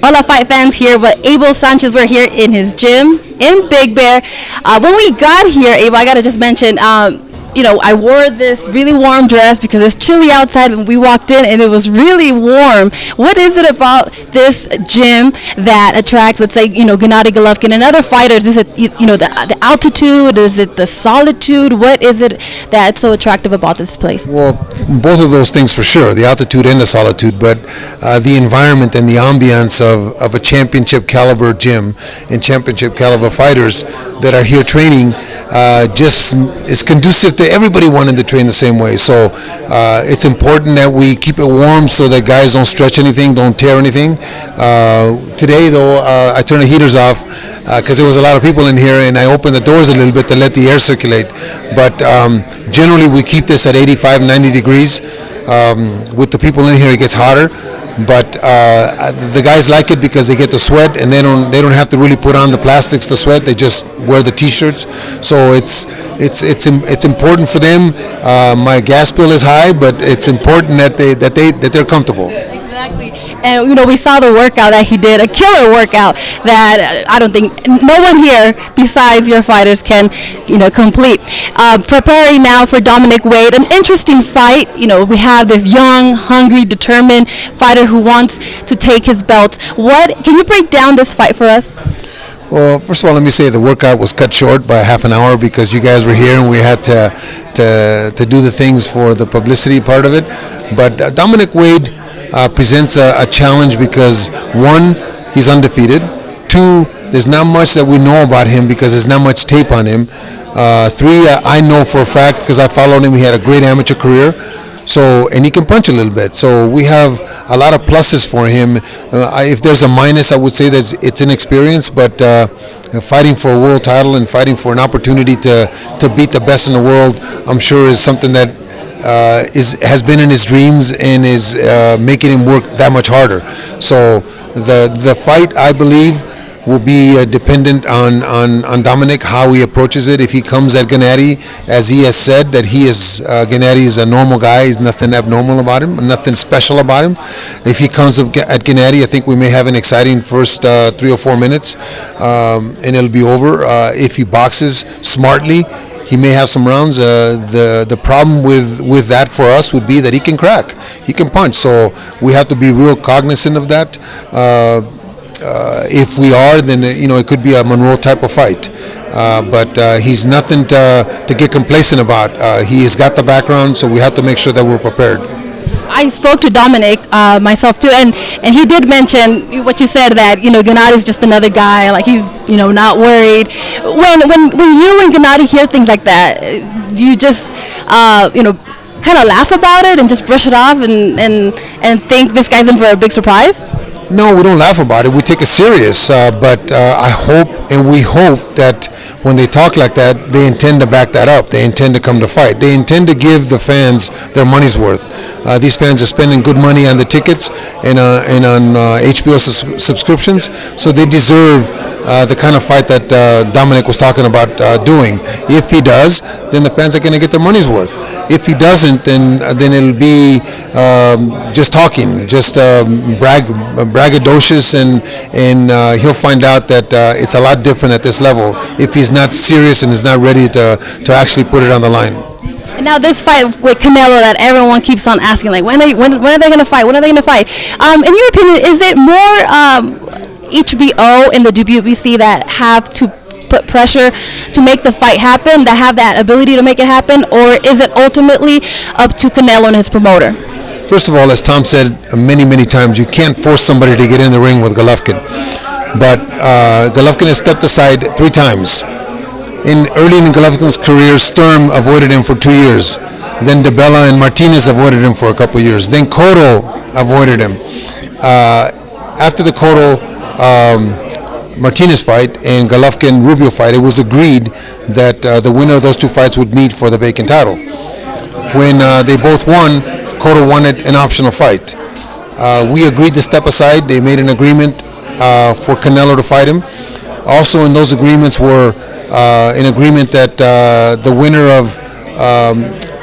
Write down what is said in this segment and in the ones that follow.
Hola Fight fans, here with Abel Sanchez. We're here in his gym in Big Bear. When we got here, Abel, I gotta just mention, I wore this really warm dress because it's chilly outside when we walked in and it was really warm. What is it about this gym that attracts, let's say, Gennady Golovkin and other fighters? Is it, the altitude? Is it the solitude? What is it that's so attractive about this place? Well, both of those things for sure, the altitude and the solitude, but the environment and the ambiance of a championship caliber gym and championship caliber fighters that are here training just is conducive to everybody wanting to train the same way. So it's important that we keep it warm so that guys don't stretch anything, don't tear anything. Today, though, I turned the heaters off because there was a lot of people in here, and I opened the doors a little bit to let the air circulate. But generally, we keep this at 85, 90 degrees. With the people in here, it gets hotter. But the guys like it because they get to sweat, and they don't have to really put on the plastics to sweat. They just wear the T-shirts. So it's important for them. My gas bill is high, but it's important that they're comfortable. Exactly. And we saw the workout that he did, a killer workout that I don't think no one here besides your fighters can complete. Preparing now for Dominic Wade, an interesting fight. We have this young, hungry, determined fighter who wants to take his belt. Can you break down this fight for us? Well, first of all, let me say the workout was cut short by half an hour because you guys were here and we had to do the things for the publicity part of it. But Dominic Wade presents a challenge because, one, he's undefeated. Two, there's not much that we know about him because there's not much tape on him. Three, I know for a fact because I followed him. He had a great amateur career. And he can punch a little bit. So we have a lot of pluses for him. If there's a minus, I would say that it's inexperience, but fighting for a world title and fighting for an opportunity to beat the best in the world, I'm sure is something that has been in his dreams and is making him work that much harder. So the fight, I believe, will be dependent on Dominic, how he approaches it. If he comes at Gennady, as he has said, that Gennady is a normal guy, he's nothing abnormal about him, nothing special about him. If he comes at Gennady, I think we may have an exciting first 3 or 4 minutes, and it'll be over. If he boxes smartly, he may have some rounds. The problem with that for us would be that he can crack, he can punch. So we have to be real cognizant of that. If we are, then it could be a Monroe type of fight. But he's nothing to get complacent about. He has got the background, so we have to make sure that we're prepared. I spoke to Dominic myself too, and he did mention what you said, that Gennady's just another guy, like he's not worried. When you and Gennady hear things like that, do you just kind of laugh about it and just brush it off and think this guy's in for a big surprise? No, we don't laugh about it. We take it serious. But I hope and we hope that when they talk like that, they intend to back that up. They intend to come to fight. They intend to give the fans their money's worth. These fans are spending good money on the tickets and on HBO subscriptions, so they deserve the kind of fight that Dominic was talking about doing. If he does, then the fans are going to get their money's worth. If he doesn't, then it'll be just talking, just braggadocious, and he'll find out that it's a lot different at this level if he's not serious and is not ready to actually put it on the line. And now this fight with Canelo that everyone keeps on asking, like when are they going to fight? When are they going to fight? In your opinion, is it more HBO and the WBC that have to put pressure to make the fight happen, that have that ability to make it happen, or is it ultimately up to Canelo and his promoter? First of all, as Tom said many, many times, you can't force somebody to get in the ring with Golovkin. But Golovkin has stepped aside 3 times. Early in Golovkin's career, Sturm avoided him for 2 years. Then DeBella and Martinez avoided him for a couple of years. Then Cotto avoided him. After the Cotto Martinez fight and Golovkin-Rubio fight, it was agreed that the winner of those 2 fights would meet for the vacant title. When they both won, Cotto wanted an optional fight. We agreed to step aside. They made an agreement for Canelo to fight him. Also in those agreements were an agreement that the winner of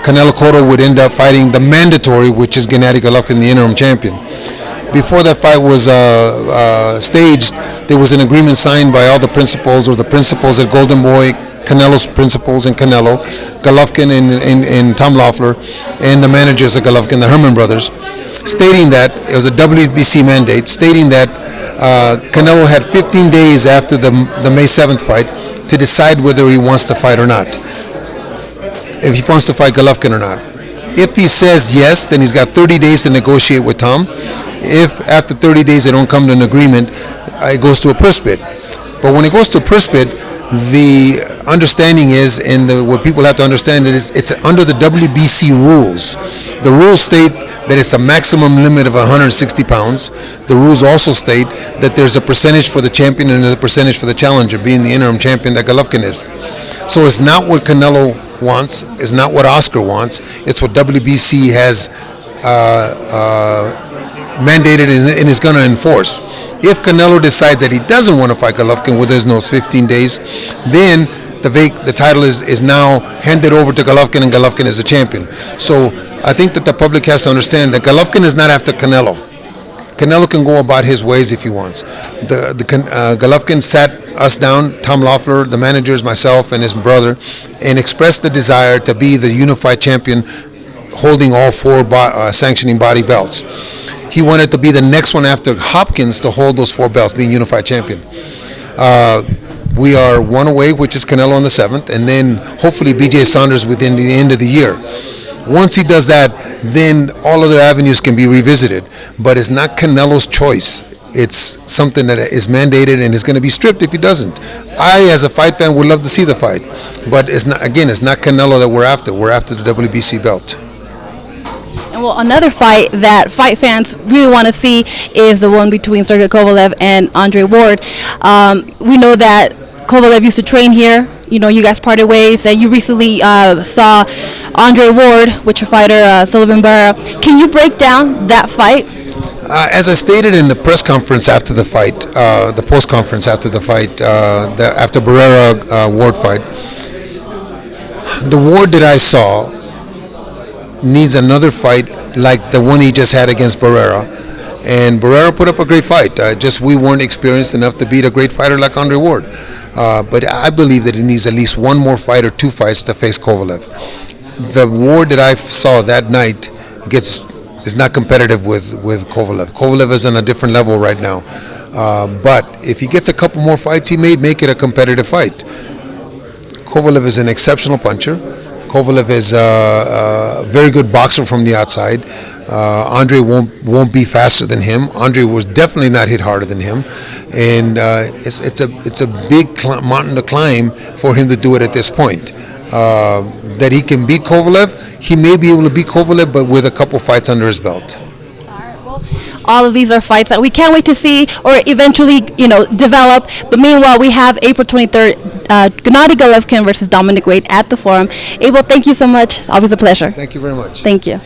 Canelo Cotto would end up fighting the mandatory, which is Gennady Golovkin, the interim champion. before that fight was staged, there was an agreement signed by all the principals, or the principals at Golden Boy, Canelo's principals in Canelo, Golovkin and Tom Loeffler, and the managers of Golovkin, the Herman brothers, stating that it was a WBC mandate, stating that Canelo had 15 days after the May 7th fight to decide whether he wants to fight or not, if he wants to fight Golovkin or not. If he says yes, then he's got 30 days to negotiate with Tom. If after 30 days they don't come to an agreement, it goes to a purse bid. But when it goes to a purse bid, the understanding is, and what people have to understand is, it's under the WBC rules. The rules state that it's a maximum limit of 160 pounds. The rules also state that there's a percentage for the champion and there's a percentage for the challenger, being the interim champion that Golovkin is. So it's not what Canelo wants, it's not what Oscar wants, it's what WBC has mandated and is going to enforce. If Canelo decides that he doesn't want to fight Golovkin within those 15 days, then the title is now handed over to Golovkin, and Golovkin is the champion. So I think that the public has to understand that Golovkin is not after Canelo. Canelo can go about his ways if he wants. Golovkin sat us down, Tom Loeffler, the managers, myself, and his brother, and expressed the desire to be the unified champion, holding all four sanctioning body belts. He wanted to be the next one after Hopkins to hold those four belts, being unified champion. We are one away, which is Canelo on the 7th, and then hopefully BJ Saunders within the end of the year. Once he does that, then all other avenues can be revisited. But it's not Canelo's choice. It's something that is mandated and is going to be stripped if he doesn't. I, as a fight fan, would love to see the fight. But it's not Canelo that we're after. We're after the WBC belt. And well, another fight that fight fans really want to see is the one between Sergey Kovalev and Andre Ward. We know that Kovalev used to train here. You know, you guys parted ways, and you recently saw Andre Ward with your fighter Sullivan Barrera. Can you break down that fight? As I stated in the press conference after the fight, the post conference after the fight, after Barrera Ward fight, the Ward that I saw needs another fight like the one he just had against Barrera. And Barrera put up a great fight. Just we weren't experienced enough to beat a great fighter like Andre Ward. But I believe that he needs at least one more fight or two fights to face Kovalev. The Ward that I saw that night is not competitive with Kovalev. Kovalev is on a different level right now. But if he gets a couple more fights, he may make it a competitive fight. Kovalev is an exceptional puncher. Kovalev is a very good boxer from the outside. Andre won't be faster than him. Andre was definitely not hit harder than him, and it's a big mountain to climb for him to do it at this point. That he can beat Kovalev, he may be able to beat Kovalev, but with a couple fights under his belt. All of these are fights that we can't wait to see or eventually, develop. But meanwhile, we have April 23rd, Gennady Golovkin versus Dominic Breazeale at the Forum. Abel, thank you so much. It's always a pleasure. Thank you very much. Thank you.